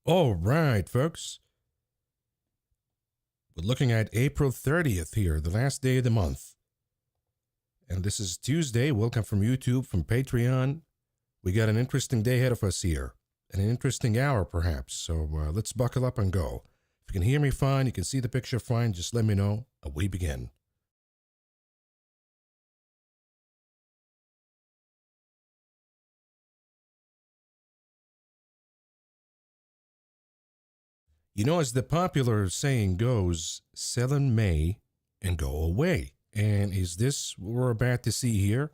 All right, folks. We're looking at April 30th here, the last day of the month. And this is Tuesday. Welcome from YouTube, from Patreon. We got an interesting day ahead of us here, and an interesting hour perhaps. So let's buckle up and go. If you can hear me fine, you can see the picture fine, just let me know. We begin. You know, as the popular saying goes, sell in May and go away. And is this what we're about to see here?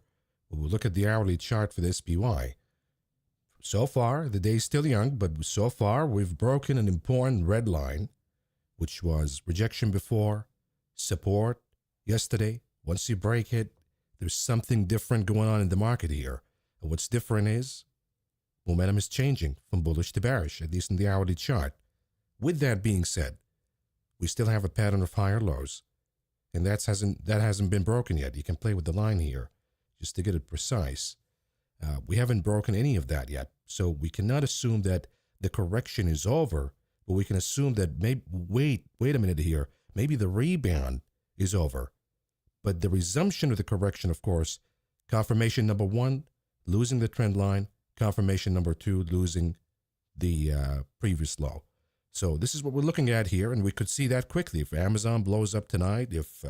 We'll look at the hourly chart for the SPY. So far, the day's still young, but so far we've broken an important red line, which was rejection before, support yesterday. Once you break it, there's something different going on in the market here. And what's different is momentum is changing from bullish to bearish, at least in the hourly chart. With that being said, we still have a pattern of higher lows, and that hasn't been broken yet. You can play with the line here just to get it precise. We haven't broken any of that yet, so we cannot assume that the correction is over, but we can assume that wait a minute here, maybe the rebound is over. But the resumption of the correction, of course, confirmation number one, losing the trend line, confirmation number two, losing the previous low. So this is what we're looking at here, and we could see that quickly. If Amazon blows up tonight, if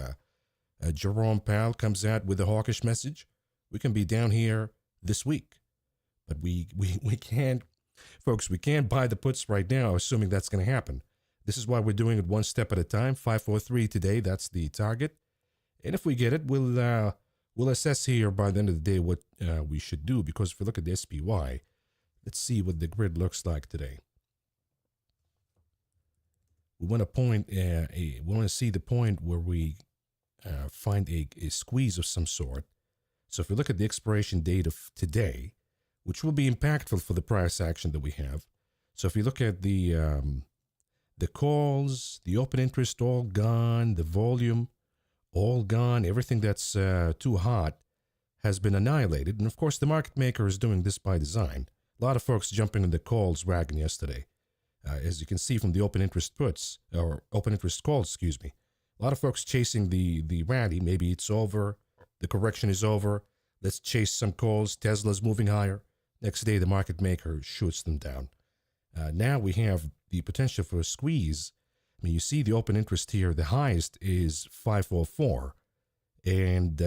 Jerome Powell comes out with a hawkish message, we can be down here this week. But we can't, folks, we can't buy the puts right now, assuming that's going to happen. This is why we're doing it one step at a time. 543 today, that's the target. And if we get it, we'll assess here by the end of the day what we should do. Because if we look at the SPY, let's see what the grid looks like today. We want to see the point where we find a squeeze of some sort. So if we look at the expiration date of today, which will be impactful for the price action that we have. So if you look at the calls, the open interest all gone, the volume all gone, everything that's too hot has been annihilated. And of course, the market maker is doing this by design. A lot of folks jumping in the calls wagon yesterday. As you can see from the open interest puts, or open interest calls, excuse me. A lot of folks chasing the rally. Maybe it's over. The correction is over. Let's chase some calls. Tesla's moving higher. Next day, the market maker shoots them down. Now we have the potential for a squeeze. I mean, you see the open interest here. The highest is 504. And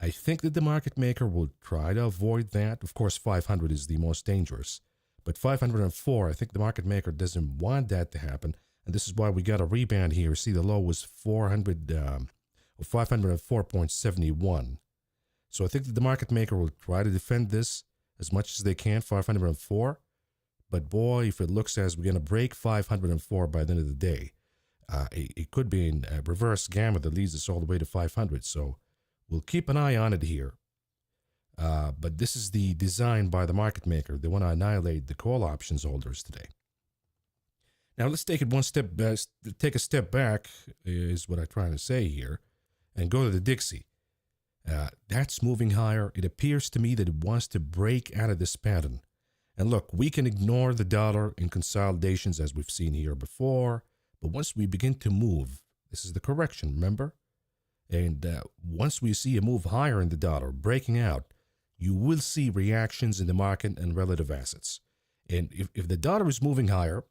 I think that the market maker will try to avoid that. Of course, 500 is the most dangerous. But 504, I think the market maker doesn't want that to happen. And this is why we got a rebound here. See, the low was 504.71. So I think that the market maker will try to defend this as much as they can, 504. But boy, if it looks as we're going to break 504 by the end of the day, it could be in a reverse gamma that leads us all the way to 500. So we'll keep an eye on it here. But this is the design by the market maker. They want to annihilate the call options holders today. Now let's take it one step back. Take a step back is what I'm trying to say here, and go to the Dixie. That's moving higher. It appears to me that it wants to break out of this pattern. And look, we can ignore the dollar in consolidations as we've seen here before, but once we begin to move, this is the correction, remember? And once we see a move higher in the dollar, breaking out, you will see reactions in the market and relative assets. And if the dollar is moving higher,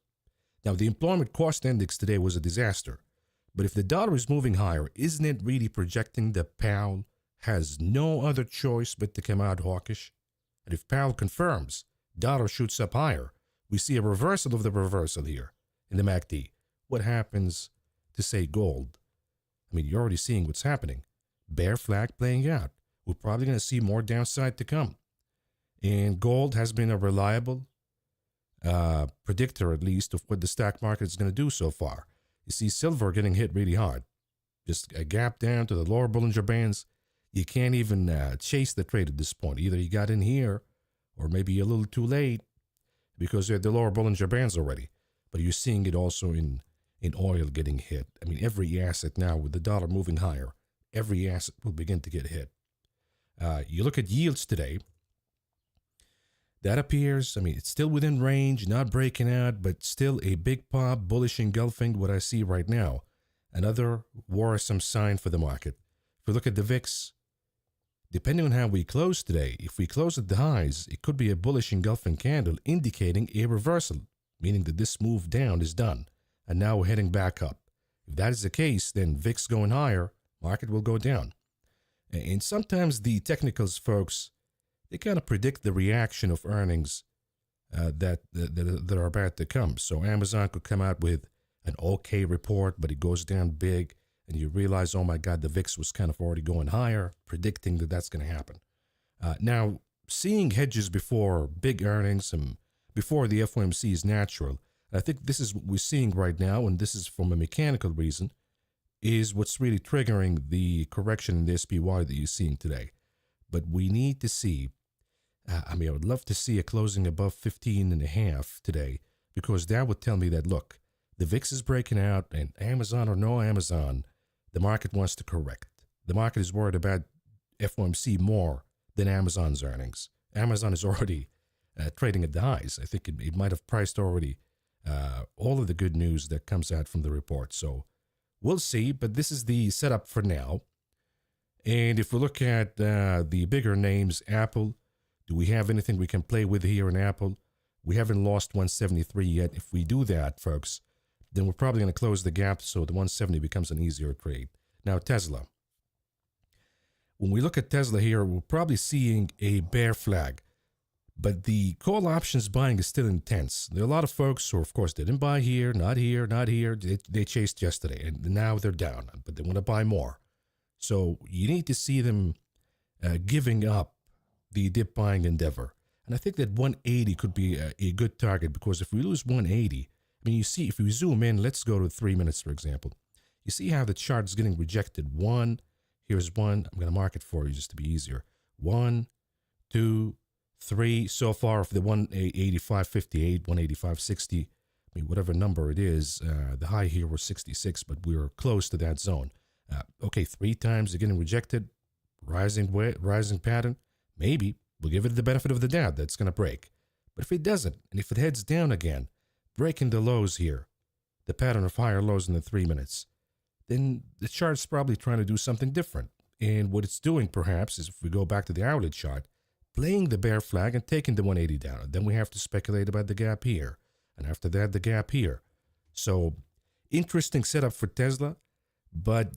now the employment cost index today was a disaster, but if the dollar is moving higher, isn't it really projecting that Powell has no other choice but to come out hawkish? And if Powell confirms, dollar shoots up higher, we see a reversal of the reversal here in the MACD. What happens to, say, gold? I mean, you're already seeing what's happening. Bear flag playing out. We're probably going to see more downside to come. And gold has been a reliable predictor, at least, of what the stock market is going to do so far. You see silver getting hit really hard. Just a gap down to the lower Bollinger Bands. You can't even chase the trade at this point. Either you got in here or maybe a little too late because you're at the lower Bollinger Bands already. But you're seeing it also in oil getting hit. I mean, every asset now with the dollar moving higher, every asset will begin to get hit. You look at yields today. That appears, it's still within range, not breaking out, but still a big pop, bullish engulfing what I see right now. Another worrisome sign for the market. If we look at the VIX, depending on how we close today, if we close at the highs, it could be a bullish engulfing candle indicating a reversal, meaning that this move down is done, and now we're heading back up. If that is the case, then VIX going higher, market will go down. And sometimes the technicals, folks, they kind of predict the reaction of earnings that are about to come. So Amazon could come out with an okay report, but it goes down big, and you realize, oh my God, the VIX was kind of already going higher, predicting that that's going to happen. Now, seeing hedges before big earnings and before the FOMC is natural. I think this is what we're seeing right now, and this is from a mechanical reason, is what's really triggering the correction in the SPY that you're seeing today. But we need to see, I would love to see a closing above 15.5 today, because that would tell me that, look, the VIX is breaking out, and Amazon or no Amazon, the market wants to correct. The market is worried about FOMC more than Amazon's earnings. Amazon is already trading at the highs. I think it might have priced already all of the good news that comes out from the report. So we'll see, but this is the setup for now. And if we look at the bigger names, Apple, do we have anything we can play with here in Apple? We haven't lost 173 yet. If we do that, folks, then we're probably going to close the gap so the 170 becomes an easier trade. Now, Tesla. When we look at Tesla here, we're probably seeing a bear flag. But the call options buying is still intense. There are a lot of folks who, of course, didn't buy here, not here, not here. They chased yesterday, and now they're down, but they want to buy more. So you need to see them giving up the dip buying endeavor. And I think that 180 could be a good target, because if we lose 180, you see, if we zoom in, let's go to 3 minutes, for example. You see how the chart is getting rejected. Here's one. I'm going to mark it for you just to be easier. 1, 2, 3 so far of the 185.58, 185.60, whatever number it is. The high here was 66, but we were close to that zone. Okay, 3 times they're getting rejected. Rising pattern. Maybe we'll give it the benefit of the doubt that's going to break. But if it doesn't, and if it heads down again, breaking the lows here, the pattern of higher lows in the 3 minutes, then the chart's probably trying to do something different. And what it's doing, perhaps, is if we go back to the hourly chart, playing the bear flag and taking the 180 down. And then we have to speculate about the gap here. And after that, the gap here. So, interesting setup for Tesla. But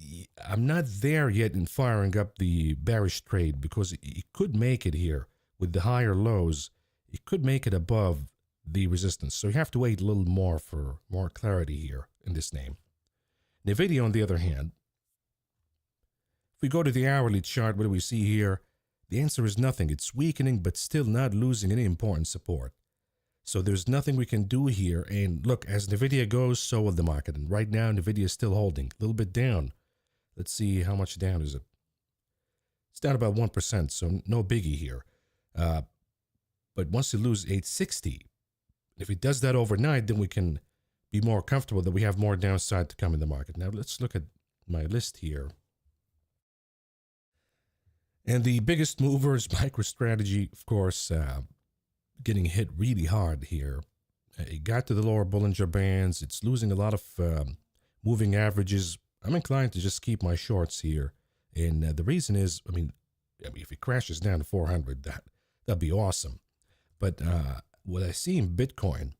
I'm not there yet in firing up the bearish trade, because it could make it here with the higher lows. It could make it above the resistance. So you have to wait a little more for more clarity here in this name. NVIDIA, on the other hand, if we go to the hourly chart, what do we see here? The answer is nothing. It's weakening, but still not losing any important support. So there's nothing we can do here. And look, as NVIDIA goes, so will the market. And right now, NVIDIA is still holding a little bit down. Let's see how much down is it. It's down about 1%, so no biggie here. But once you lose 860, if it does that overnight, then we can be more comfortable that we have more downside to come in the market. Now, let's look at my list here. And the biggest mover is MicroStrategy, of course, getting hit really hard here. It got to the lower Bollinger Bands. It's losing a lot of moving averages. I'm inclined to just keep my shorts here. And the reason is, if it crashes down to 400, that'd be awesome. But what I see in Bitcoin,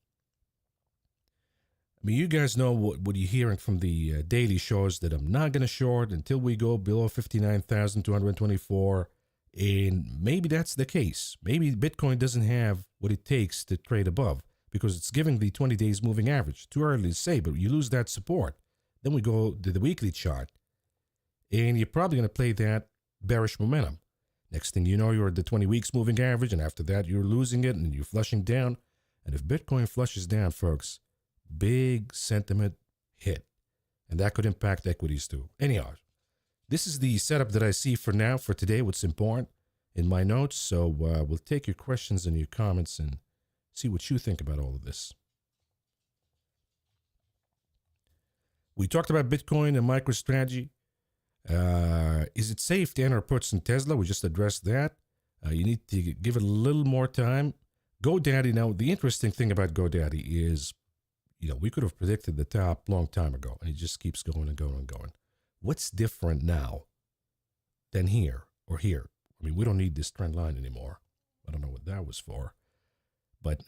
you guys know what you're hearing from the daily shows, that I'm not going to short until we go below 59,224. And maybe that's the case. Maybe Bitcoin doesn't have what it takes to trade above, because it's giving the 20 days moving average. Too early to say, but you lose that support. Then we go to the weekly chart, and you're probably going to play that bearish momentum. Next thing you know, you're at the 20 weeks moving average, and after that, you're losing it and you're flushing down. And if Bitcoin flushes down, folks, big sentiment hit, and that could impact equities too. Anyhow, this is the setup that I see for now, for today, what's important in my notes. So we'll take your questions and your comments and see what you think about all of this. We talked about Bitcoin and MicroStrategy. Is it safe to enter puts in Tesla? We just addressed that. You need to give it a little more time, GoDaddy, now the interesting thing about GoDaddy is, we could have predicted the top long time ago, and it just keeps going and going and going. What's different now than here or here? I mean, we don't need this trend line anymore. I don't know what that was for. But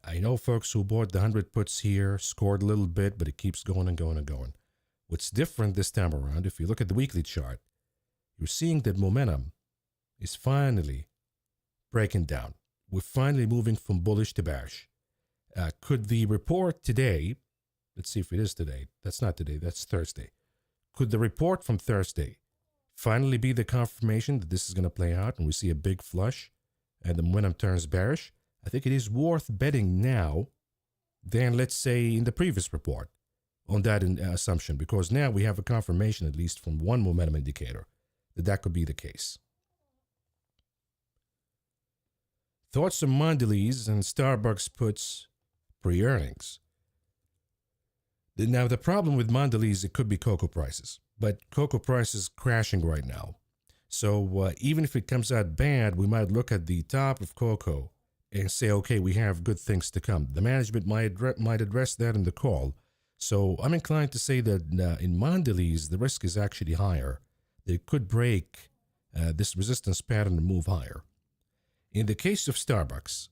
I know folks who bought the 100 puts here, scored a little bit, but it keeps going and going and going. What's different this time around, if you look at the weekly chart, you're seeing that momentum is finally breaking down. We're finally moving from bullish to bearish. Could the report today, let's see if it is today. That's not today, that's Thursday. Could the report from Thursday finally be the confirmation that this is going to play out and we see a big flush and the momentum turns bearish? I think it is worth betting now than, let's say, in the previous report on that assumption, because now we have a confirmation, at least from one momentum indicator, that could be the case. Thoughts on Mondelez and Starbucks puts pre-earnings. Now, the problem with Mondelez, it could be cocoa prices, but cocoa prices crashing right now. So even if it comes out bad, we might look at the top of cocoa and say, okay, we have good things to come. The management might address that in the call. So I'm inclined to say that in Mondelez, the risk is actually higher. They could break this resistance pattern and move higher. In the case of Starbucks,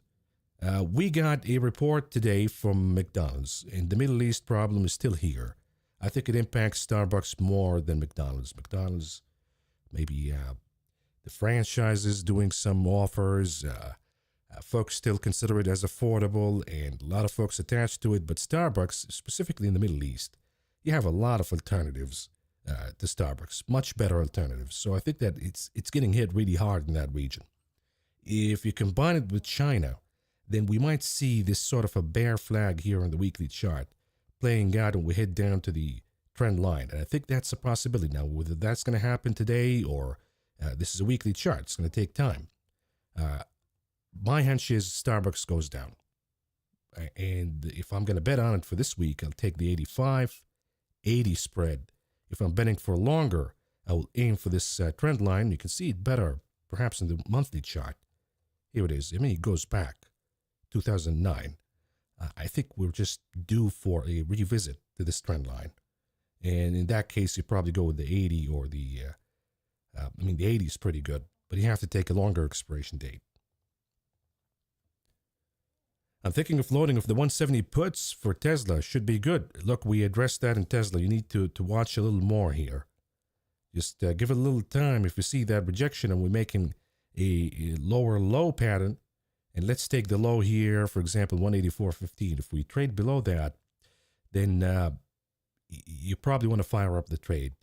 we got a report today from McDonald's, and the Middle East problem is still here. I think it impacts Starbucks more than McDonald's. McDonald's, maybe the franchises doing some offers. Folks still consider it as affordable, and a lot of folks attached to it. But Starbucks, specifically in the Middle East, you have a lot of alternatives to Starbucks, much better alternatives. So I think that it's getting hit really hard in that region. If you combine it with China, then we might see this sort of a bear flag here on the weekly chart playing out, and we head down to the trend line. And I think that's a possibility. Now, whether that's going to happen today or this is a weekly chart, it's going to take time. My hunch is Starbucks goes down. And if I'm going to bet on it for this week, I'll take the 85-80 spread. If I'm betting for longer, I will aim for this trend line. You can see it better, perhaps in the monthly chart. Here it is. I mean, it goes back 2009. I think we're just due for a revisit to this trend line. And in that case, you probably go with the 80 or the, the 80 is pretty good, but you have to take a longer expiration date. I'm thinking of loading of the 170 puts for Tesla. Should be good. Look, we addressed that in Tesla. You need to watch a little more here. Just give it a little time. If you see that rejection and we're making a lower low pattern, and let's take the low here, for example, 184.15. If we trade below that, then you probably want to fire up the trade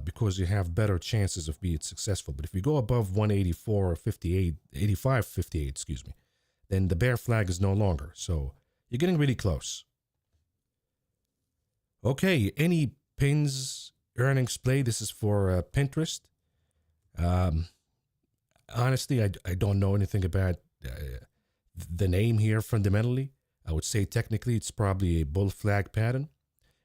because you have better chances of being successful. But if you go above 184.58, 85.58, excuse me, then the bear flag is no longer. So you're getting really close. Okay, any pins earnings play? This is for Pinterest. Honestly, I don't know anything about the name here fundamentally. I would say technically it's probably a bull flag pattern.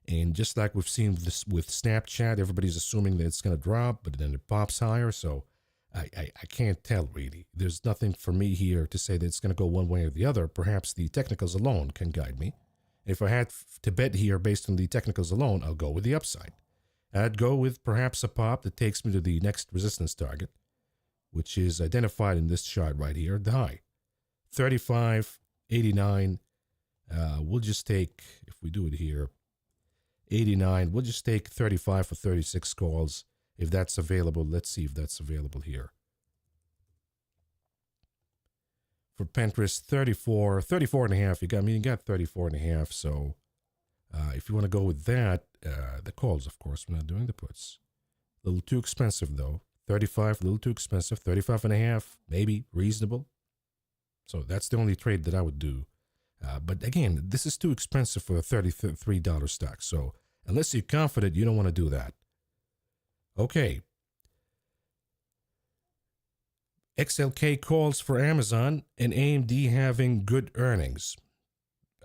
And just like we've seen this with Snapchat, everybody's assuming that it's going to drop, but then it pops higher. So I can't tell really. There's nothing for me here to say that it's going to go one way or the other. Perhaps the technicals alone can guide me. If I had to bet here based on the technicals alone, I'll go with the upside. I'd go with perhaps a pop that takes me to the next resistance target, which is identified in this chart right here, the high. 35.89. We'll just take, if we do it here, 89. We'll just take 35 or 36 calls. If that's available, let's see if that's available here. For Pinterest, 34 and a half. You got 34 and a half. So if you want to go with that, the calls, of course, we're not doing the puts. A little too expensive though. 35, a little too expensive. 35 and a half, maybe reasonable. So that's the only trade that I would do. But again, this is too expensive for a $33 stock. So unless you're confident, you don't want to do that. Okay. XLK calls for Amazon and AMD having good earnings.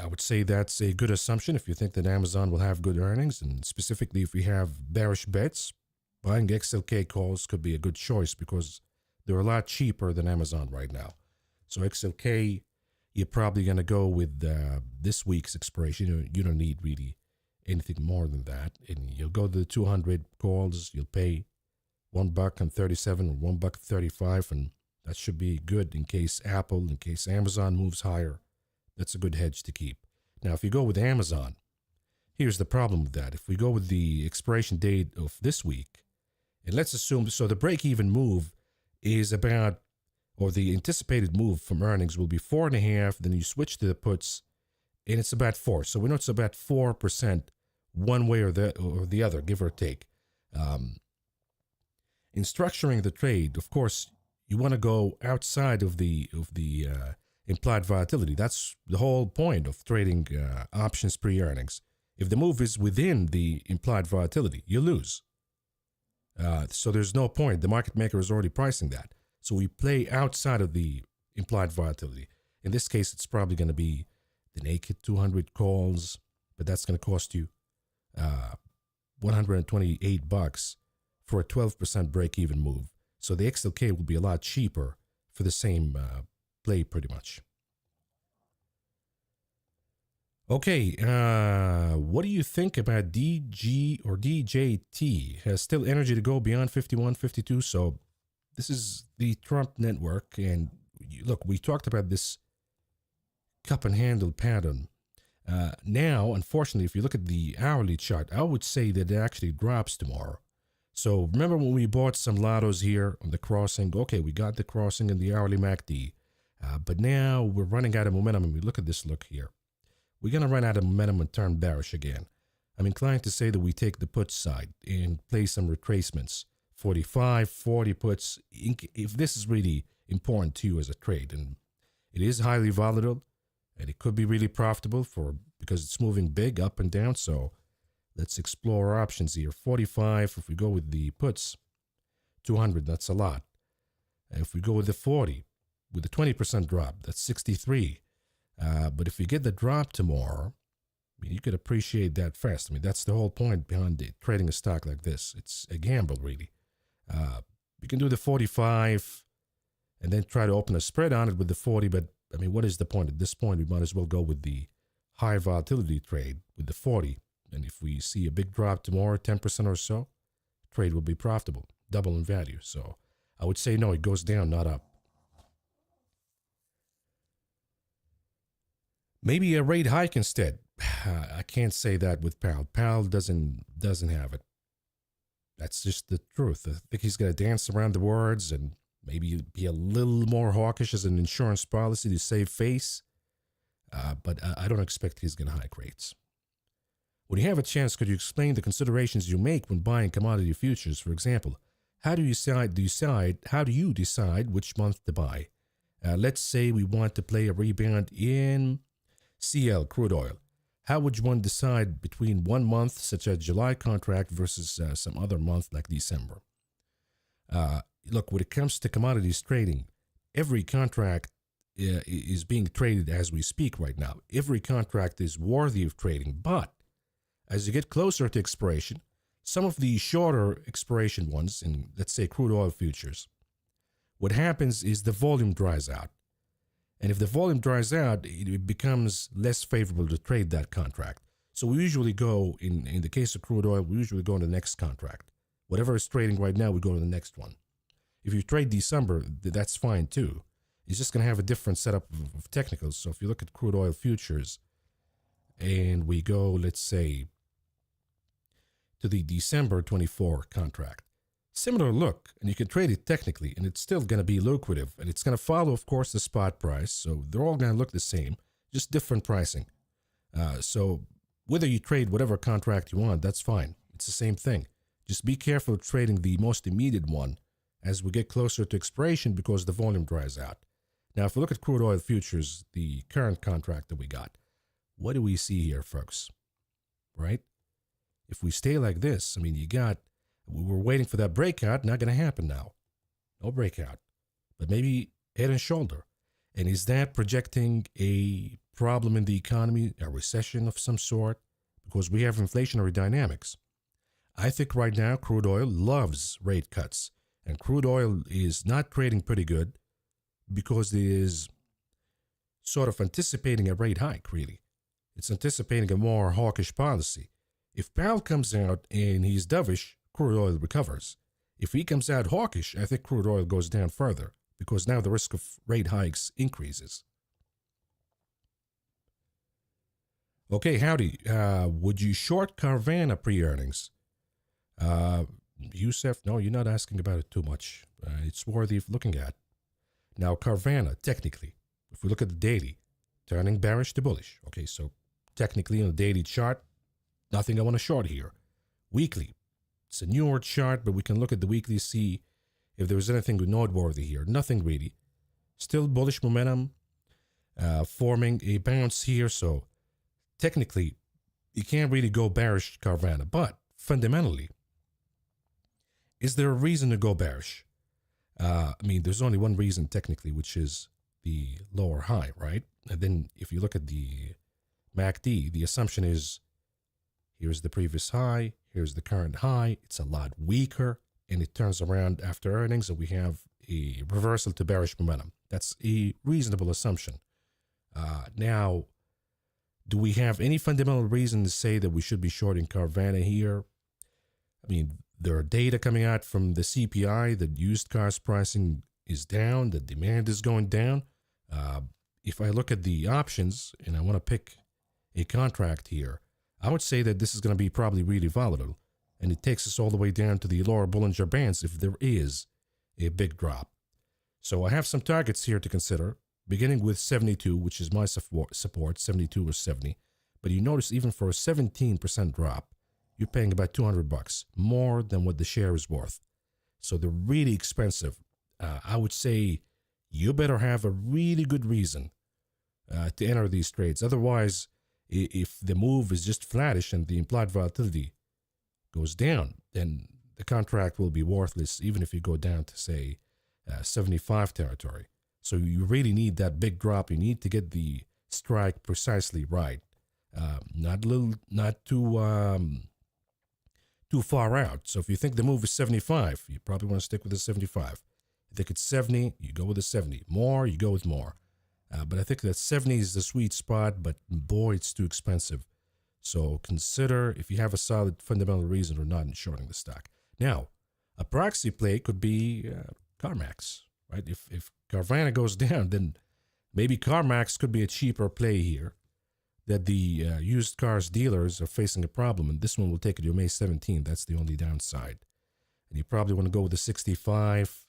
I would say that's a good assumption if you think that Amazon will have good earnings, and specifically if we have bearish bets, buying XLK calls could be a good choice because they're a lot cheaper than Amazon right now. So XLK, you're probably going to go with this week's expiration. You don't need really anything more than that. And you'll go to the 200 calls. You'll pay $1.37 or $1.35, and that should be good in case in case Amazon moves higher. That's a good hedge to keep. Now, if you go with Amazon, here's the problem with that. If we go with the expiration date of this week, and let's assume, so the break-even move is about, or the anticipated move from earnings will be 4.5, then you switch to the puts, and it's about 4. So we know it's about 4% one way or the other, give or take. In structuring the trade, of course, you want to go outside of the implied volatility. That's the whole point of trading options pre-earnings. If the move is within the implied volatility, you lose. So there's no point. The market maker is already pricing that. So we play outside of the implied volatility. In this case, it's probably going to be the naked 200 calls, but that's going to cost you $128 for a 12% break-even move. So the XLK will be a lot cheaper for the same play pretty much. Okay, what do you think about DG or DJT? Has still energy to go beyond 51, 52. So this is the Trump network. And look, we talked about this cup and handle pattern. Now, unfortunately, if you look at the hourly chart, I would say that it actually drops tomorrow. So remember when we bought some lottos here on the crossing? Okay, we got the crossing in the hourly MACD. But now we're running out of momentum, and we look at this look here. We're going to run out of momentum and turn bearish again. I'm inclined to say that we take the put side and play some retracements. 45, 40 puts, if this is really important to you as a trade. And it is highly volatile, and it could be really profitable because it's moving big up and down. So let's explore our options here. 45, if we go with the puts, 200, that's a lot. If we go with the 40, with a 20% drop, that's 63. But if we get the drop tomorrow, I mean, you could appreciate that fast. I mean, that's the whole point behind trading a stock like this. It's a gamble, really. You can do the 45 and then try to open a spread on it with the 40. But, I mean, what is the point? At this point, we might as well go with the high volatility trade with the 40. And if we see a big drop tomorrow, 10% or so, trade will be profitable, double in value. So I would say no, it goes down, not up. Maybe a rate hike instead. I can't say that with Powell. Powell doesn't have it. That's just the truth. I think he's going to dance around the words and maybe be a little more hawkish as an insurance policy to save face. But I don't expect he's going to hike rates. When you have a chance, could you explain the considerations you make when buying commodity futures? For example, how do you decide which month to buy? Let's say we want to play a rebound in CL, crude oil. How would one decide between 1 month, such as July contract, versus some other month like December? Look, when it comes to commodities trading, every contract is being traded as we speak right now. Every contract is worthy of trading, but as you get closer to expiration, some of the shorter expiration ones, in let's say crude oil futures, what happens is the volume dries out. And if the volume dries out, it becomes less favorable to trade that contract. So we usually go, in the case of crude oil, we usually go to the next contract. Whatever is trading right now, we go to the next one. If you trade December, that's fine too. It's just going to have a different setup of technicals. So if you look at crude oil futures and we go, let's say, to the December 24 contract, similar look, and you can trade it technically, and it's still going to be lucrative, and it's going to follow, of course, the spot price. So they're all going to look the same, just different pricing. So whether you trade whatever contract you want, that's fine. It's the same thing. Just be careful of trading the most immediate one as we get closer to expiration because the volume dries out. Now, if we look at crude oil futures, the current contract that we got, what do we see here, folks? Right? If we stay like this, I mean, we're waiting for that breakout, not going to happen now. No breakout. But maybe head and shoulder. And is that projecting a problem in the economy, a recession of some sort? Because we have inflationary dynamics. I think right now crude oil loves rate cuts. And crude oil is not trading pretty good because there is sort of anticipating a rate hike, really. It's anticipating a more hawkish policy. If Powell comes out and he's dovish, crude oil recovers. If he comes out hawkish, I think crude oil goes down further because now the risk of rate hikes increases. Okay, howdy. Would you short Carvana pre-earnings? Yusef, no, you're not asking about it too much. It's worthy of looking at. Now, Carvana, technically, if we look at the daily, turning bearish to bullish. Okay, so technically on the daily chart, nothing I want to short here. Weekly, it's a newer chart, but we can look at the weekly, see if there was anything noteworthy here. Nothing really. Still bullish momentum, forming a bounce here. So technically, you can't really go bearish Carvana, but fundamentally, is there a reason to go bearish? There's only one reason technically, which is the lower high, right? And then if you look at the MACD, the assumption is here's the previous high, here's the current high. It's a lot weaker, and it turns around after earnings, and we have a reversal to bearish momentum. That's a reasonable assumption. Now, do we have any fundamental reason to say that we should be shorting Carvana here? There are data coming out from the CPI that used cars pricing is down, the demand is going down. If I look at the options and I want to pick a contract here, I would say that this is going to be probably really volatile, and it takes us all the way down to the lower Bollinger Bands if there is a big drop. So I have some targets here to consider, beginning with 72, which is my support, 72 or 70. But you notice even for a 17% drop, you're paying about $200, more than what the share is worth. So they're really expensive. I would say you better have a really good reason to enter these trades. Otherwise, if the move is just flattish and the implied volatility goes down, then the contract will be worthless even if you go down to, say, 75 territory. So you really need that big drop. You need to get the strike precisely right. Not too far out. So if you think the move is 75, you probably want to stick with the 75. If you think it's 70, you go with the 70. More, you go with more. But I think that 70 is the sweet spot, but boy, it's too expensive. So consider if you have a solid fundamental reason or not in shorting the stock. Now, a proxy play could be CarMax, right? If Carvana goes down, then maybe CarMax could be a cheaper play here, that the used cars dealers are facing a problem, and this one will take it to May 17th. That's the only downside. And you probably want to go with the 65.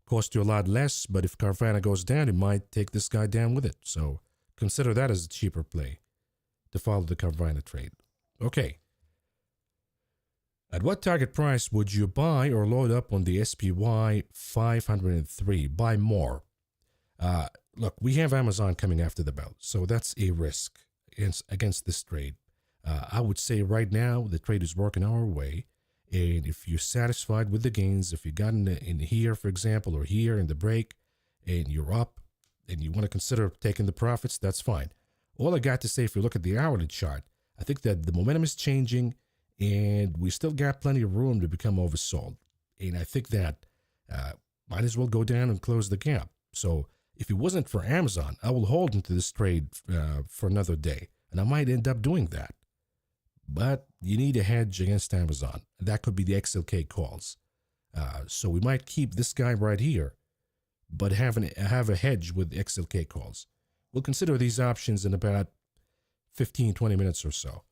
Cost you a lot less, but if Carvana goes down, it might take this guy down with it. So consider that as a cheaper play to follow the Carvana trade. Okay. At what target price would you buy or load up on the SPY 503? Buy more. Look, we have Amazon coming after the bell, so that's a risk against this trade. I would say right now the trade is working our way, and if you're satisfied with the gains, if you got in here, for example, or here in the break, and you're up, and you want to consider taking the profits, that's fine. All I got to say, if you look at the hourly chart, I think that the momentum is changing, and we still got plenty of room to become oversold. And I think that might as well go down and close the gap. So if it wasn't for Amazon, I will hold into this trade for another day, and I might end up doing that. But you need a hedge against Amazon. That could be the XLK calls. So we might keep this guy right here, but have a hedge with XLK calls. We'll consider these options in about 15, 20 minutes or so.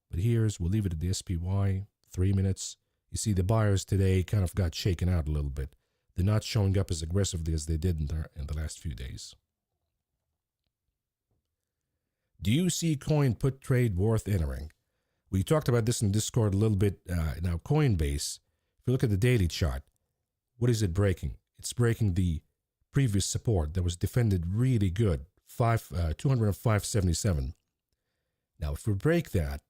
But we'll leave it at the SPY, 3 minutes. You see the buyers today kind of got shaken out a little bit. They're not showing up as aggressively as they did in the last few days. Do you see coin put trade worth entering? We talked about this in Discord a little bit. Now, Coinbase, if you look at the daily chart, what is it breaking? It's breaking the previous support that was defended really good, 205.77. Now, if we break that,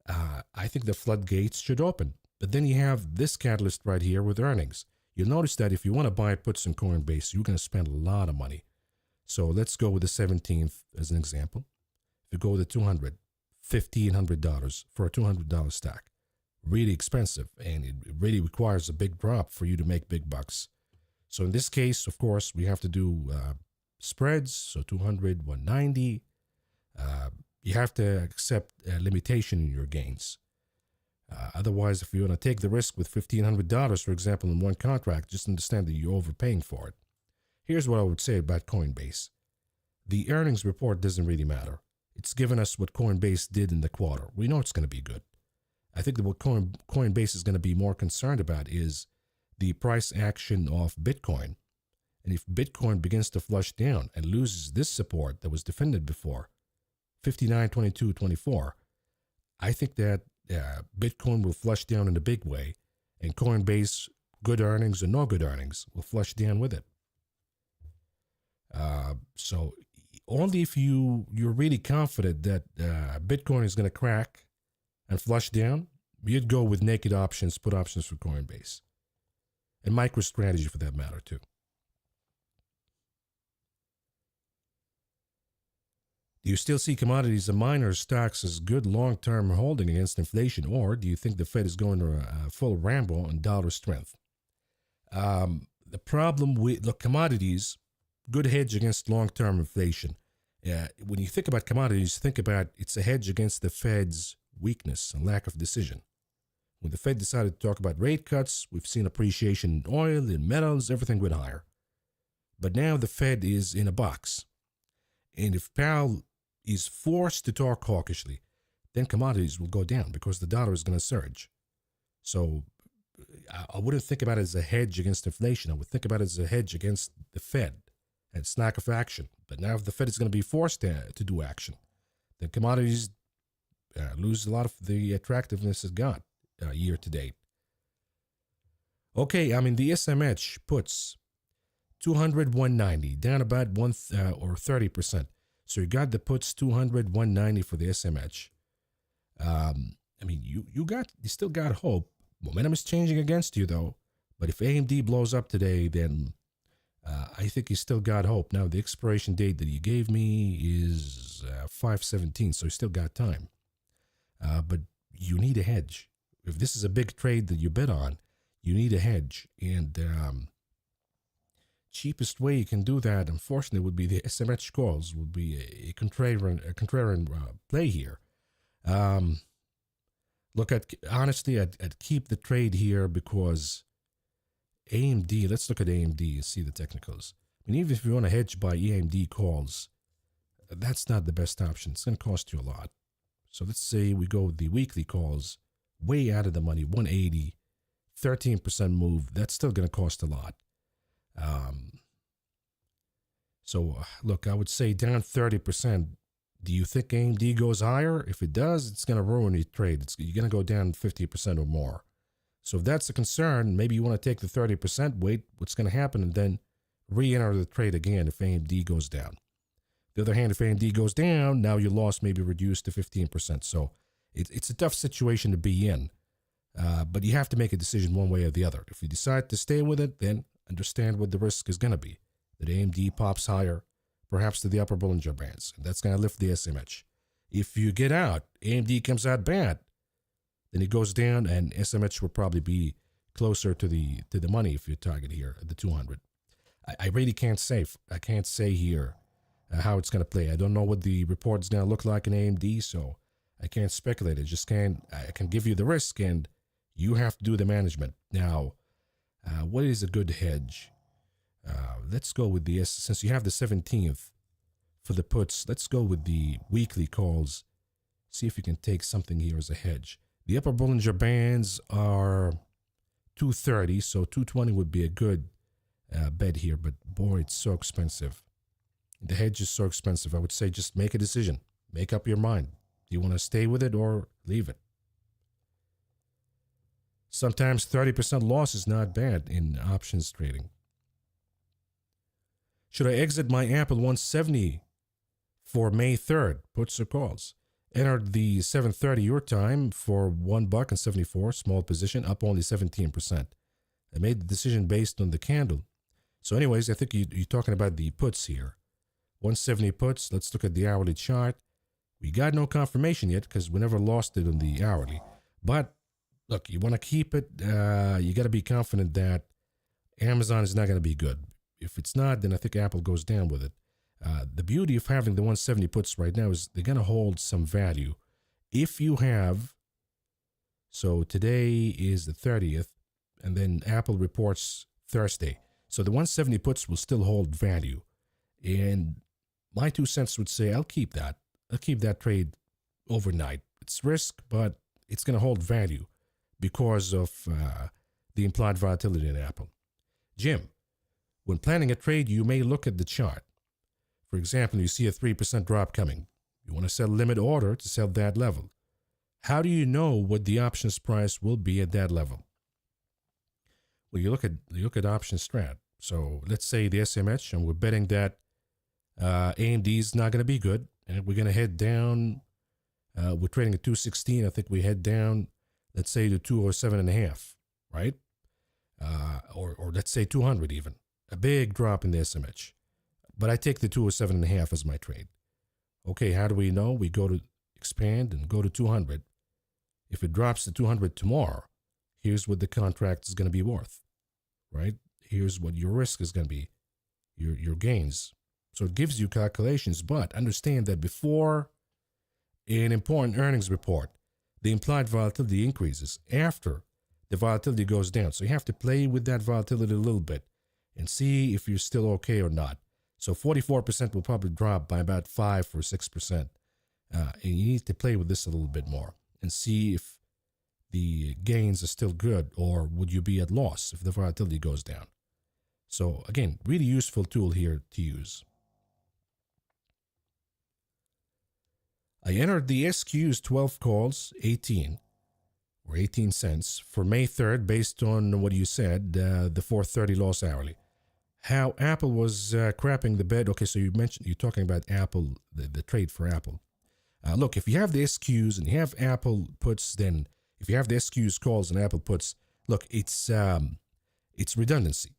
I think the floodgates should open. But then you have this catalyst right here with earnings. You'll notice that if you want to buy puts in Coinbase, you're going to spend a lot of money. So let's go with the 17th as an example. If you go with the 200, $1,500 for a $200 stock. Really expensive, and it really requires a big drop for you to make big bucks. So in this case, of course, we have to do spreads, so 200, 190. You have to accept a limitation in your gains. Otherwise, if you want to take the risk with $1,500, for example, in one contract, just understand that you're overpaying for it. Here's what I would say about Coinbase. The earnings report doesn't really matter. It's given us what Coinbase did in the quarter. We know it's going to be good. I think that what Coinbase is going to be more concerned about is the price action of Bitcoin. And if Bitcoin begins to flush down and loses this support that was defended before, 59.22.24, I think that Bitcoin will flush down in a big way, and Coinbase, good earnings or no good earnings, will flush down with it. So only if you're really confident that Bitcoin is going to crack and flush down, you'd go with naked options, put options for Coinbase, and MicroStrategy for that matter too. Do you still see commodities and miners stocks as good long-term holding against inflation, or do you think the Fed is going to a full ramble on dollar strength? The problem with commodities, good hedge against long-term inflation. When you think about commodities, think about it's a hedge against the Fed's weakness and lack of decision. When the Fed decided to talk about rate cuts, we've seen appreciation in oil, in metals, everything went higher. But now the Fed is in a box. And if Powell is forced to talk hawkishly, then commodities will go down because the dollar is going to surge. So I wouldn't think about it as a hedge against inflation. I would think about it as a hedge against the Fed and its lack of action. But now if the Fed is going to be forced to do action, then commodities lose a lot of the attractiveness it got year to date. Okay, the SMH puts 200, 190, down about 30%. So you got the puts 200, 190 for the SMH. You still got hope. Momentum is changing against you though. But if AMD blows up today, then I think you still got hope. Now the expiration date that you gave me is 5/17, so you still got time. But you need a hedge. If this is a big trade that you bet on, you need a hedge. And cheapest way you can do that, unfortunately, would be the SMH calls, would be a contrarian play here. Look, honestly, I'd keep the trade here because AMD, let's look at AMD and see the technicals. Even if you want to hedge by AMD calls, that's not the best option. It's going to cost you a lot. So let's say we go with the weekly calls, way out of the money, 180, 13% move. That's still going to cost a lot. So look, I would say down 30%. Do you think AMD goes higher? If it does, it's going to ruin your trade. You're going to go down 50% or more. So if that's a concern, maybe you want to take the 30%, wait what's going to happen, and then re-enter the trade again if AMD goes down. The other hand, if AMD goes down, now your loss may be reduced to 15%. So it's a tough situation to be in. But you have to make a decision one way or the other. If you decide to stay with it, then understand what the risk is going to be. That AMD pops higher, perhaps to the upper Bollinger Bands. And that's going to lift the SMH. If you get out, AMD comes out bad, then it goes down, and SMH will probably be closer to the money if you target here at the 200. I really can't say. I can't say here how it's going to play. I don't know what the report is going to look like in AMD, so I can't speculate. I can give you the risk, and you have to do the management. Now, what is a good hedge? Let's go with since you have the 17th for the puts, let's go with the weekly calls. See if you can take something here as a hedge. The upper Bollinger Bands are 230, so 220 would be a good bet here, but boy, it's so expensive. The hedge is so expensive. I would say just make a decision. Make up your mind. Do you want to stay with it or leave it? Sometimes 30% loss is not bad in options trading. Should I exit my Apple 170 for May 3rd? Puts or calls? Entered the 7:30 your time for $1.74, small position, up only 17%. I made the decision based on the candle. So anyways, I think you're talking about the puts here. 170 puts, let's look at the hourly chart. We got no confirmation yet because we never lost it on the hourly. But look, you want to keep it. You got to be confident that Amazon is not going to be good. If it's not, then I think Apple goes down with it. The beauty of having the 170 puts right now is they're going to hold some value. If you have, so today is the 30th, and then Apple reports Thursday. So the 170 puts will still hold value. And my 2 cents would say I'll keep that. I'll keep that trade overnight. It's risk, but it's going to hold value because of the implied volatility in Apple. Jim, when planning a trade, you may look at the chart. For example, you see a 3% drop coming. You want to sell limit order to sell that level. How do you know what the options price will be at that level? Well, you look at option strat. So let's say the SMH, and we're betting that AMD is not going to be good, and we're going to head down. We're trading at 216. I think we head down, let's say, to 207.5, right? Or let's say 200 even. A big drop in the SMH. But I take the 207.5 as my trade. Okay, how do we know? We go to expand and go to 200. If it drops to 200 tomorrow, here's what the contract is going to be worth, right? Here's what your risk is going to be, your gains. So it gives you calculations, but understand that before an important earnings report, the implied volatility increases after the volatility goes down. So you have to play with that volatility a little bit and see if you're still okay or not. So 44% will probably drop by about 5 or 6%. And you need to play with this a little bit more and see if the gains are still good, or would you be at loss if the volatility goes down. So again, really useful tool here to use. I entered the SQ's 12 calls, 18 or 18 cents for May 3rd based on what you said, the 430 loss hourly. How Apple was crapping the bed. Okay, so you're talking about Apple, the trade for Apple. Look, if you have the SQs and you have Apple puts, then if you have the SQs calls and Apple puts, look, it's redundancy.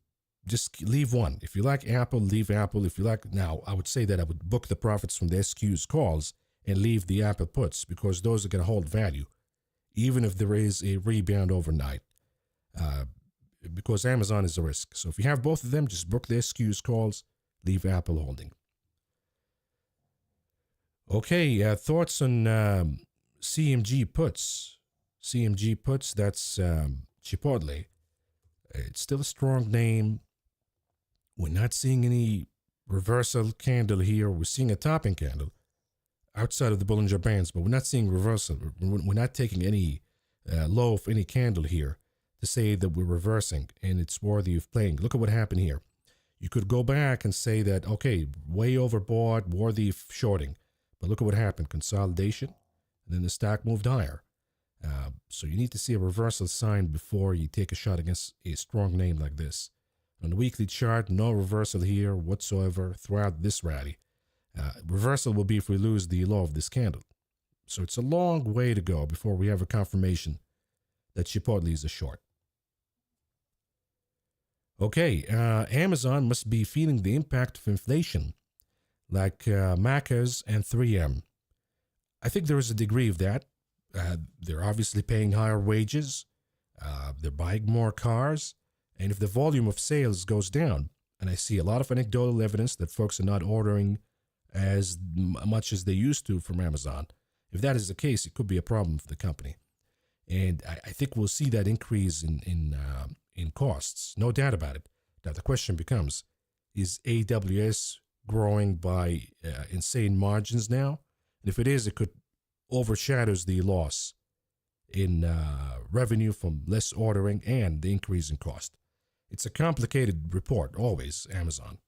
Just leave one. If you like Apple, leave Apple. If you like, now I would say that I would book the profits from the SQs calls and leave the Apple puts, because those are going to hold value, even if there is a rebound overnight. Because Amazon is a risk. So if you have both of them, just book the SQs calls, leave Apple holding. Okay, thoughts on CMG puts. CMG puts, that's Chipotle. It's still a strong name. We're not seeing any reversal candle here. We're seeing a topping candle outside of the Bollinger Bands, but we're not seeing reversal. We're not taking any low of any candle here to say that we're reversing and it's worthy of playing. Look at what happened here. You could go back and say that, okay, way overbought, worthy of shorting. But look at what happened. Consolidation, and then the stock moved higher. So you need to see a reversal sign before you take a shot against a strong name like this. On the weekly chart, no reversal here whatsoever throughout this rally. Reversal will be if we lose the low of this candle. So it's a long way to go before we have a confirmation that Chipotle is a short. Okay, Amazon must be feeling the impact of inflation, like Macca's and 3M. I think there is a degree of that. They're obviously paying higher wages. They're buying more cars. And if the volume of sales goes down, and I see a lot of anecdotal evidence that folks are not ordering as much as they used to from Amazon, if that is the case, it could be a problem for the company. And I think we'll see that increase in costs, no doubt about it. Now the question becomes, is AWS growing by insane margins now? And if it is, it could overshadows the loss in revenue from less ordering and the increase in cost. It's a complicated report, always, Amazon,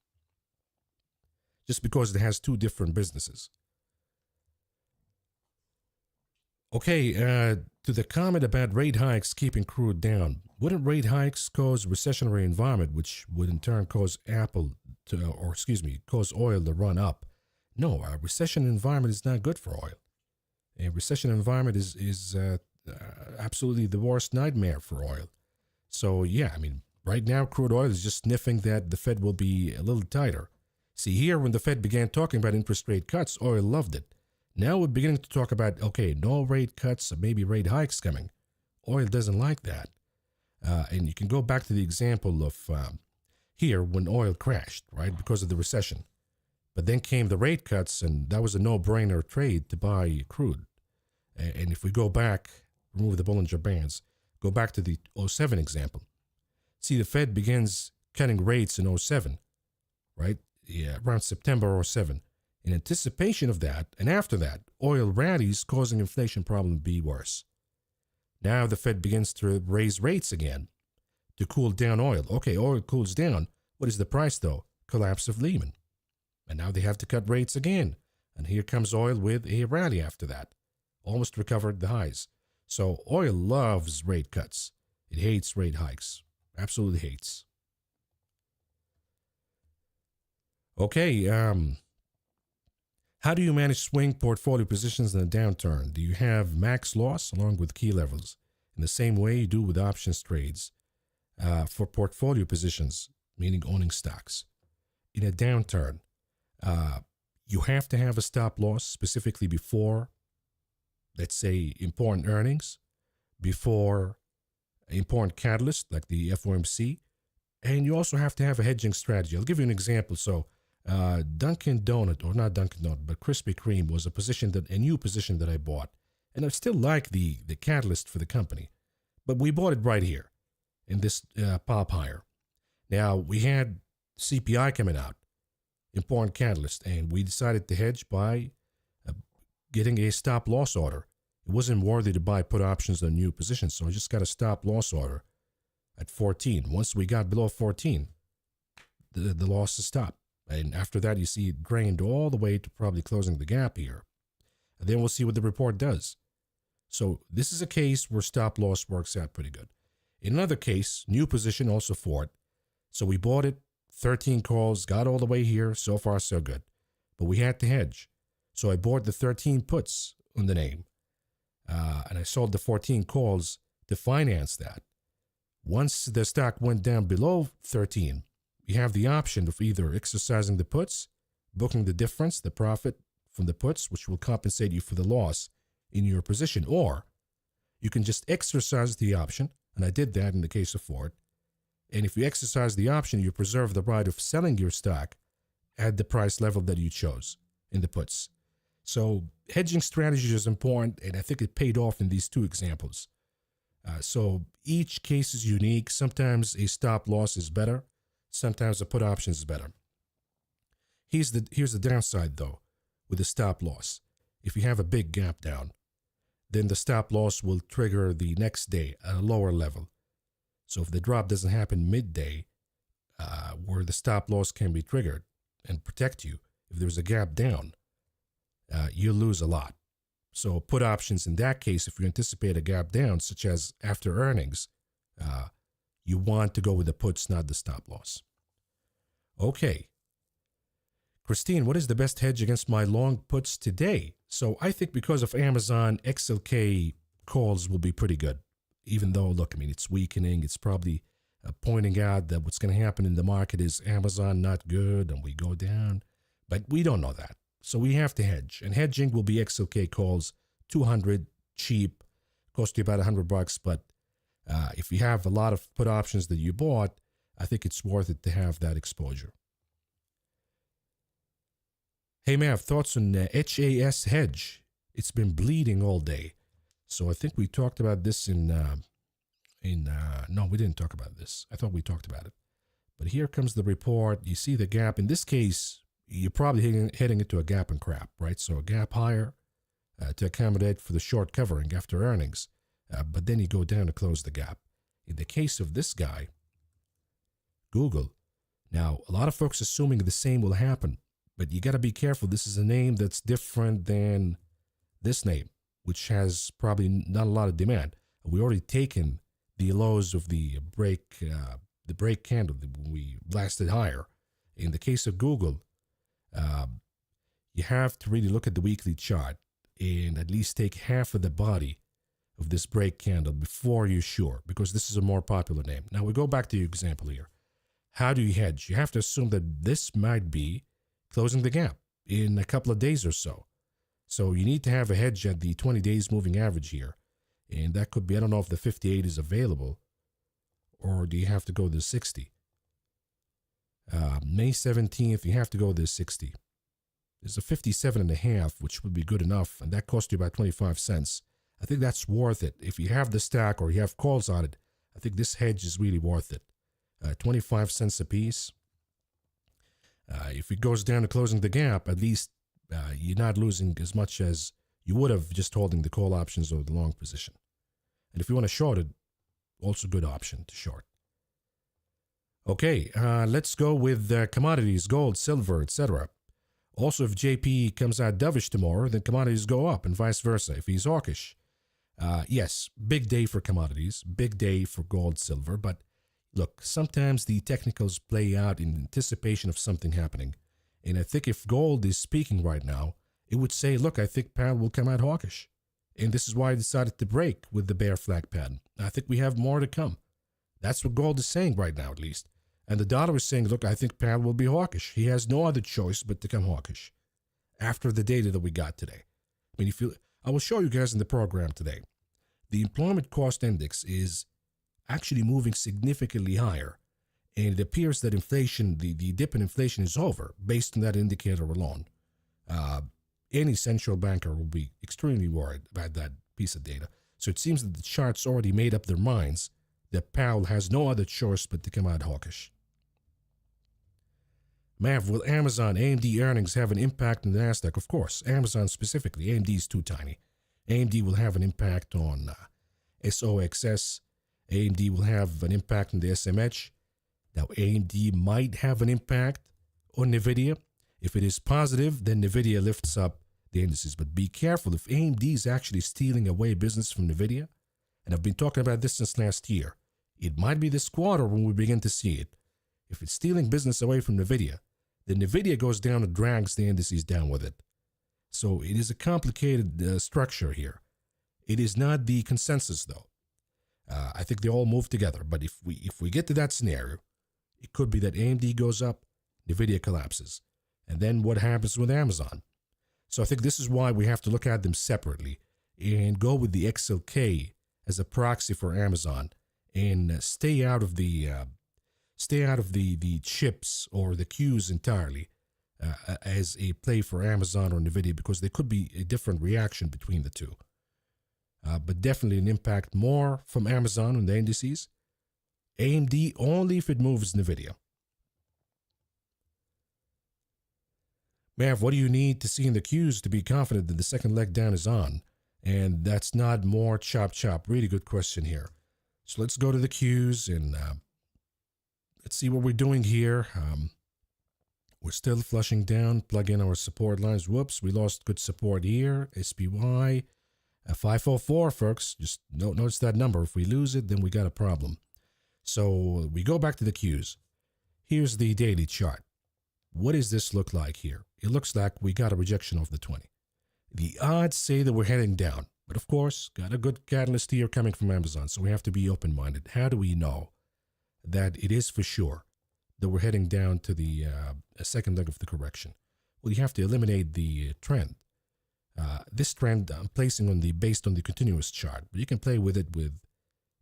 just because it has two different businesses. Okay, to the comment about rate hikes keeping crude down, wouldn't rate hikes cause recessionary environment, which would in turn cause cause oil to run up? No, a recession environment is not good for oil. A recession environment is absolutely the worst nightmare for oil. So yeah, I mean, right now crude oil is just sniffing that the Fed will be a little tighter. See, here when the Fed began talking about interest rate cuts, oil loved it. Now we're beginning to talk about, okay, no rate cuts, or maybe rate hikes coming. Oil doesn't like that. And you can go back to the example of here when oil crashed, right, because of the recession. But then came the rate cuts, and that was a no-brainer trade to buy crude. And if we go back, remove the Bollinger Bands, go back to the '07 example. See, the Fed begins cutting rates in '07, right? Yeah, around September '07. In anticipation of that, and after that, oil rallies, causing inflation problem to be worse. Now the Fed begins to raise rates again to cool down oil. Okay, oil cools down. What is the price though? Collapse of Lehman. And now they have to cut rates again. And here comes oil with a rally after that. Almost recovered the highs. So oil loves rate cuts. It hates rate hikes. Absolutely hates. Okay, how do you manage swing portfolio positions in a downturn? Do you have max loss along with key levels in the same way you do with options trades for portfolio positions, meaning owning stocks? In a downturn, you have to have a stop loss specifically before, let's say, important earnings, before important catalyst like the FOMC, and you also have to have a hedging strategy. I'll give you an example. So Dunkin' Donut, or not Dunkin' Donut, but Krispy Kreme was a new position that I bought. And I still like the catalyst for the company. But we bought it right here in this pop higher. Now, we had CPI coming out, important catalyst, and we decided to hedge by getting a stop loss order. It wasn't worthy to buy put options on new positions, so I just got a stop loss order at 14. Once we got below 14, the losses stopped. And after that, you see it drained all the way to probably closing the gap here. And then we'll see what the report does. So this is a case where stop loss works out pretty good. In another case, new position also for it. So we bought it, 13 calls, got all the way here. So far, so good. But we had to hedge. So I bought the 13 puts on the name. And I sold the 14 calls to finance that. Once the stock went down below 13, you have the option of either exercising the puts, booking the difference, the profit from the puts, which will compensate you for the loss in your position, or you can just exercise the option, and I did that in the case of Ford. And if you exercise the option, you preserve the right of selling your stock at the price level that you chose in the puts. So hedging strategy is important, and I think it paid off in these two examples. So each case is unique. Sometimes a stop loss is better. Sometimes a put option is better. Here's the downside, though, with the stop loss. If you have a big gap down, then the stop loss will trigger the next day at a lower level. So if the drop doesn't happen midday, where the stop loss can be triggered and protect you, if there's a gap down, you lose a lot. So put options in that case, if you anticipate a gap down, such as after earnings, you want to go with the puts, not the stop loss. Okay. Christine, what is the best hedge against my long puts today? So I think because of Amazon, XLK calls will be pretty good. Even though, look, I mean, it's weakening. It's probably pointing out that what's going to happen in the market is Amazon not good and we go down. But we don't know that. So we have to hedge. And hedging will be XLK calls, 200, cheap, cost you about $100. But if you have a lot of put options that you bought, I think it's worth it to have that exposure. Hey, Mav, thoughts on HAS hedge? It's been bleeding all day. So I think we talked about this no, we didn't talk about this. I thought we talked about it. But here comes the report. You see the gap. In this case, you're probably heading into a gap and crap, right? So a gap higher to accommodate for the short covering after earnings. But then you go down to close the gap. In the case of this guy, Google, now a lot of folks assuming the same will happen, but you got to be careful. This is a name that's different than this name, which has probably not a lot of demand. We already taken the lows of the break candle when we blasted higher. In the case of Google, you have to really look at the weekly chart and at least take half of the body of this break candle before you're sure, because this is a more popular name. Now we go back to your example here. How do you hedge? You have to assume that this might be closing the gap in a couple of days or so. So you need to have a hedge at the 20 days moving average here. And that could be, I don't know if the 58 is available, or do you have to go to 60? May 17th, you have to go to 60. There's a 57.5, which would be good enough, and that cost you about 25 cents. I think that's worth it. If you have the stack or you have calls on it, I think this hedge is really worth it. 25 cents a piece. If it goes down to closing the gap, at least you're not losing as much as you would have just holding the call options or the long position. And if you want to short it, also good option to short. Okay, let's go with commodities, gold, silver, etc. Also, if JP comes out dovish tomorrow, then commodities go up and vice versa. If he's hawkish, yes, big day for commodities, big day for gold, silver. But look, sometimes the technicals play out in anticipation of something happening. And I think if gold is speaking right now, it would say, look, I think Powell will come out hawkish. And this is why I decided to break with the bear flag pattern. I think we have more to come. That's what gold is saying right now, at least. And the dollar is saying, look, I think Powell will be hawkish. He has no other choice but to come hawkish after the data that we got today. I mean, I will show you guys in the program today. The employment cost index is actually moving significantly higher. And it appears that inflation, the dip in inflation is over based on that indicator alone. Any central banker will be extremely worried about that piece of data. So it seems that the charts already made up their minds that Powell has no other choice but to come out hawkish. Mav, will Amazon, AMD earnings have an impact on the NASDAQ? Of course, Amazon specifically. AMD is too tiny. AMD will have an impact on SOXS. AMD will have an impact on the SMH. Now, AMD might have an impact on NVIDIA. If it is positive, then NVIDIA lifts up the indices. But be careful if AMD is actually stealing away business from NVIDIA. And I've been talking about this since last year. It might be this quarter when we begin to see it. If it's stealing business away from NVIDIA, then NVIDIA goes down and drags the indices down with it. So it is a complicated structure here. It is not the consensus, though. I think they all move together. But if we get to that scenario, it could be that AMD goes up, NVIDIA collapses. And then what happens with Amazon? So I think this is why we have to look at them separately and go with the XLK as a proxy for Amazon and stay out of the chips or the Qs entirely as a play for Amazon or NVIDIA, because there could be a different reaction between the two. But definitely an impact more from Amazon on the indices. AMD only if it moves NVIDIA. Mav, what do you need to see in the Qs to be confident that the second leg down is on? And that's not more chop. Really good question here. So let's go to the Qs and let's see what we're doing here. We're still flushing down, plug in our support lines. Whoops, we lost good support here. SPY, 504, folks. Just notice that number. If we lose it, then we got a problem. So we go back to the Qs. Here's the daily chart. What does this look like here? It looks like we got a rejection of the 20. The odds say that we're heading down. But of course, got a good catalyst here coming from Amazon. So we have to be open-minded. How do we know that it is for sure that we're heading down to the second leg of the correction? Well, you have to eliminate the trend. This trend I'm placing based on the continuous chart. But you can play with it with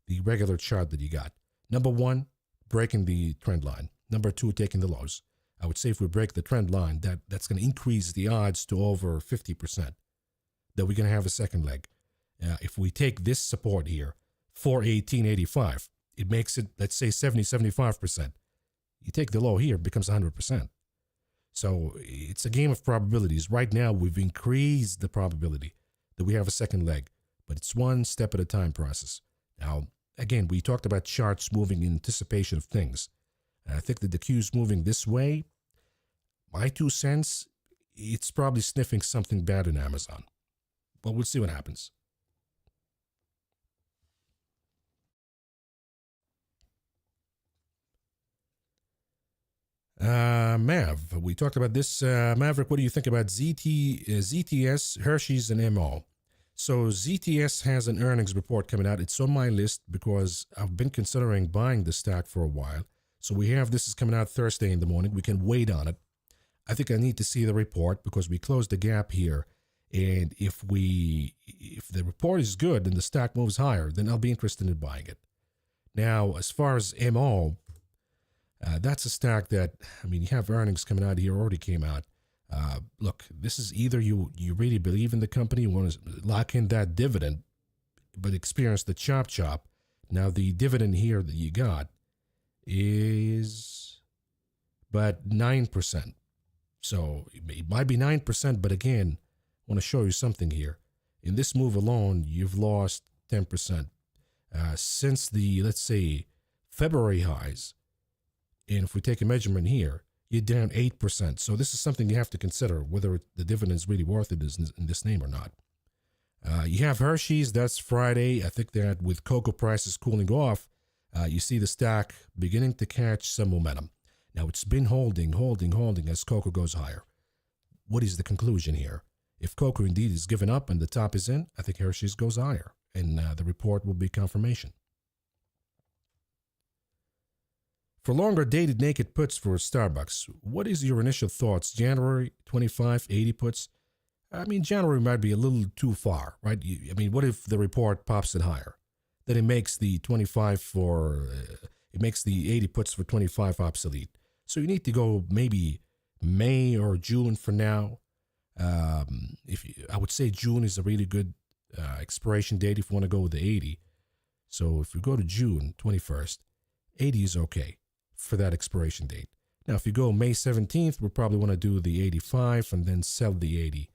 the regular chart that you got. Number one, breaking the trend line. Number two, taking the lows. I would say if we break the trend line, that's going to increase the odds to over 50% that we're going to have a second leg. If we take this support here, 418.85, it makes it, let's say, 75%. You take the low here, it becomes 100%. So it's a game of probabilities. Right now, we've increased the probability that we have a second leg, but it's one step at a time process. Now, again, we talked about charts moving in anticipation of things. And I think that the Q's moving this way, my 2 cents, it's probably sniffing something bad in Amazon. But we'll see what happens. Mav, we talked about this. Maverick, what do you think about ZTS, Hershey's, and MO? So ZTS has an earnings report coming out. It's on my list because I've been considering buying the stock for a while. So this is coming out Thursday in the morning. We can wait on it. I think I need to see the report because we closed the gap here. And if the report is good and the stock moves higher, then I'll be interested in buying it. Now, as far as MO, that's a stock that, you have earnings coming out here, already came out. Look, this is either you really believe in the company, you want to lock in that dividend, but experience the chop. Now the dividend here that you got is but 9%. So it might be 9%, but again, I want to show you something here. In this move alone, you've lost 10%. Since the, let's say, February highs, and if we take a measurement here, you're down 8%. So this is something you have to consider, whether the dividend is really worth it in this name or not. You have Hershey's, that's Friday. I think that with cocoa prices cooling off, you see the stock beginning to catch some momentum. Now, it's been holding as cocoa goes higher. What is the conclusion here? If cocoa indeed is given up and the top is in, I think Hershey's goes higher, and the report will be confirmation. For longer dated naked puts for Starbucks, what is your initial thoughts? January 25, 80 puts? I mean, January might be a little too far, right? I mean, what if the report pops it higher? Then it makes the 25 for, it makes the 80 puts for 25 obsolete. So you need to go maybe May or June for now. I would say June is a really good expiration date if you want to go with the 80. So if you go to June 21st, 80 is okay for that expiration date. Now, if you go May 17th, we'll probably want to do the 85 and then sell the 80.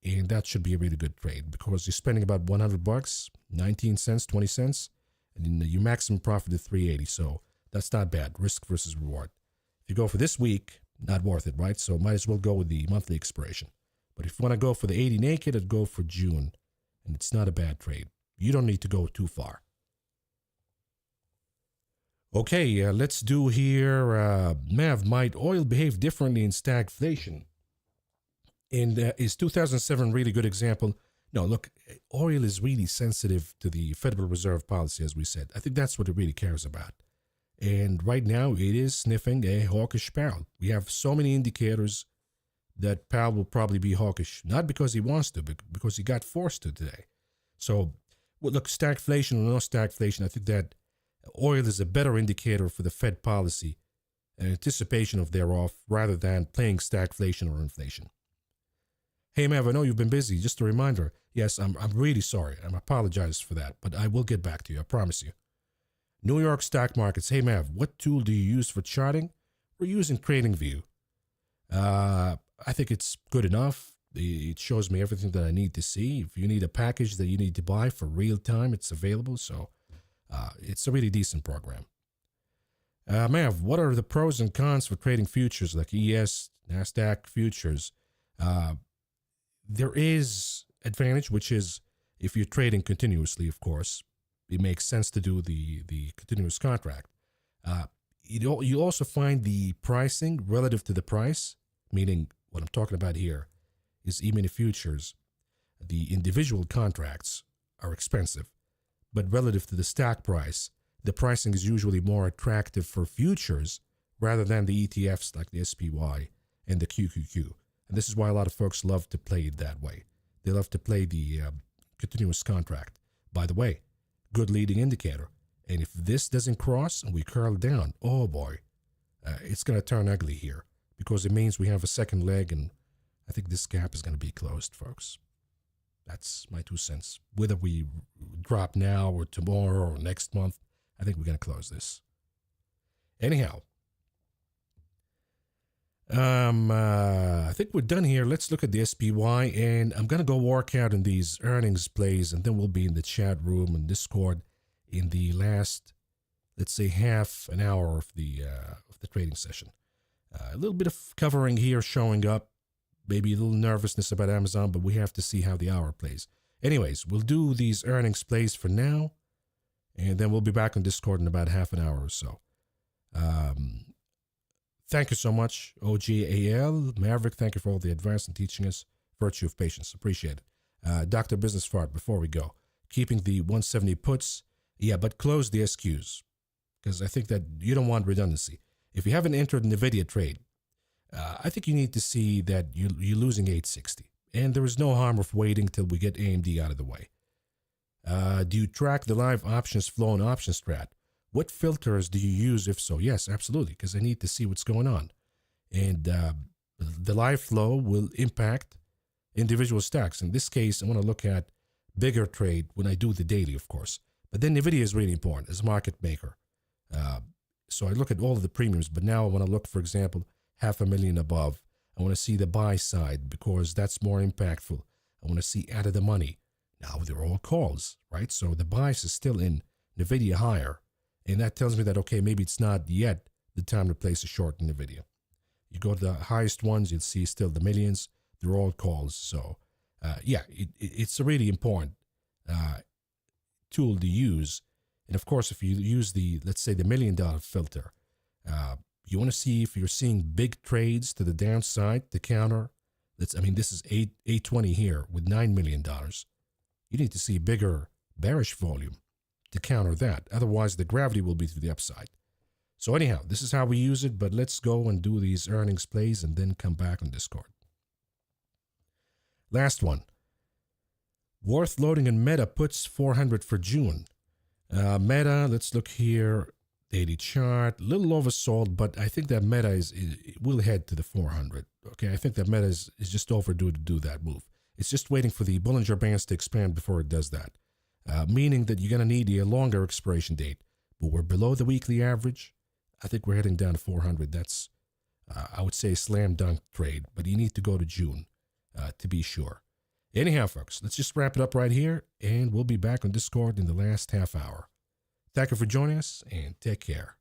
And that should be a really good trade because you're spending about $100, 19 cents, 20 cents, and your maximum profit is 380. So that's not bad. Risk versus reward. If you go for this week, not worth it, right? So might as well go with the monthly expiration. But if you want to go for the 80 naked, I'd go for June. And it's not a bad trade. You don't need to go too far. Okay, let's do here. Mav, might oil behave differently in stagflation? And is 2007 really good example? No, look, oil is really sensitive to the Federal Reserve policy, as we said. I think that's what it really cares about. And right now, it is sniffing a hawkish Powell. We have so many indicators that Powell will probably be hawkish, not because he wants to, but because he got forced to today. So, well, look, stagflation or no stagflation, I think that oil is a better indicator for the Fed policy and anticipation of thereof rather than playing stagflation or inflation. Hey, Mav, I know you've been busy. Just a reminder. Yes, I'm really sorry. I apologize for that, but I will get back to you. I promise you. New York stock markets. Hey, Mav, what tool do you use for charting? We're using TradingView. I think it's good enough. It shows me everything that I need to see. If you need a package that you need to buy for real time, it's available. So it's a really decent program. Mav, what are the pros and cons for trading futures like ES, NASDAQ futures? There is advantage, which is if you're trading continuously, of course, it makes sense to do the continuous contract. You also find the pricing relative to the price, meaning what I'm talking about here is even in futures, the individual contracts are expensive, but relative to the stock price, the pricing is usually more attractive for futures rather than the ETFs like the SPY and the QQQ. And this is why a lot of folks love to play it that way. They love to play the continuous contract. By the way, good leading indicator. And if this doesn't cross and we curl down, oh boy, it's going to turn ugly here because it means we have a second leg, and I think this gap is going to be closed, folks. That's my 2 cents. Whether we drop now or tomorrow or next month, I think we're going to close this. Anyhow, I think we're done here. Let's look at the SPY, and I'm going to go work out in these earnings plays, and then we'll be in the chat room and Discord in the last, let's say, half an hour of the trading session. A little bit of covering here showing up, maybe a little nervousness about Amazon, but we have to see how the hour plays. Anyways, we'll do these earnings plays for now, and then we'll be back on Discord in about half an hour or so. Thank you so much, OGAL. Maverick, thank you for all the advice and teaching us. Virtue of patience. Appreciate it. Dr. Business Fart, before we go, keeping the 170 puts, yeah, but close the SQs because I think that you don't want redundancy. If you haven't entered an NVIDIA trade, I think you need to see that you're losing 860. And there is no harm of waiting till we get AMD out of the way. Do you track the live options flow and option strat? What filters do you use if so? Yes, absolutely, because I need to see what's going on. And The live flow will impact individual stocks. In this case, I want to look at bigger trade when I do the daily, of course. But then NVIDIA is really important as a market maker. So I look at all of the premiums, but now I want to look, for example, 500,000 above. I want to see the buy side because that's more impactful. I want to see out of the money. Now they're all calls, right? So the bias is still in NVIDIA higher. And that tells me that, okay, maybe it's not yet the time to place a short in NVIDIA. You go to the highest ones, you'll see still the millions. They're all calls. So, it's a really important tool to use. And of course, if you use let's say the $1 million filter, you want to see if you're seeing big trades to the downside to counter. This is 820 here with $9 million. You need to see bigger bearish volume to counter that. Otherwise, the gravity will be to the upside. So anyhow, this is how we use it, but let's go and do these earnings plays and then come back on Discord. Last one. Worth loading in Meta puts 400 for June. Meta, let's look here. Daily chart, a little oversold, but I think that Meta will head to the 400. Okay, I think that Meta is just overdue to do that move. It's just waiting for the Bollinger Bands to expand before it does that, meaning that you're going to need a longer expiration date. But we're below the weekly average. I think we're heading down to 400. That's, I would say, a slam dunk trade, but you need to go to June to be sure. Anyhow, folks, let's just wrap it up right here, and we'll be back on Discord in the last half hour. Thank you for joining us, and take care.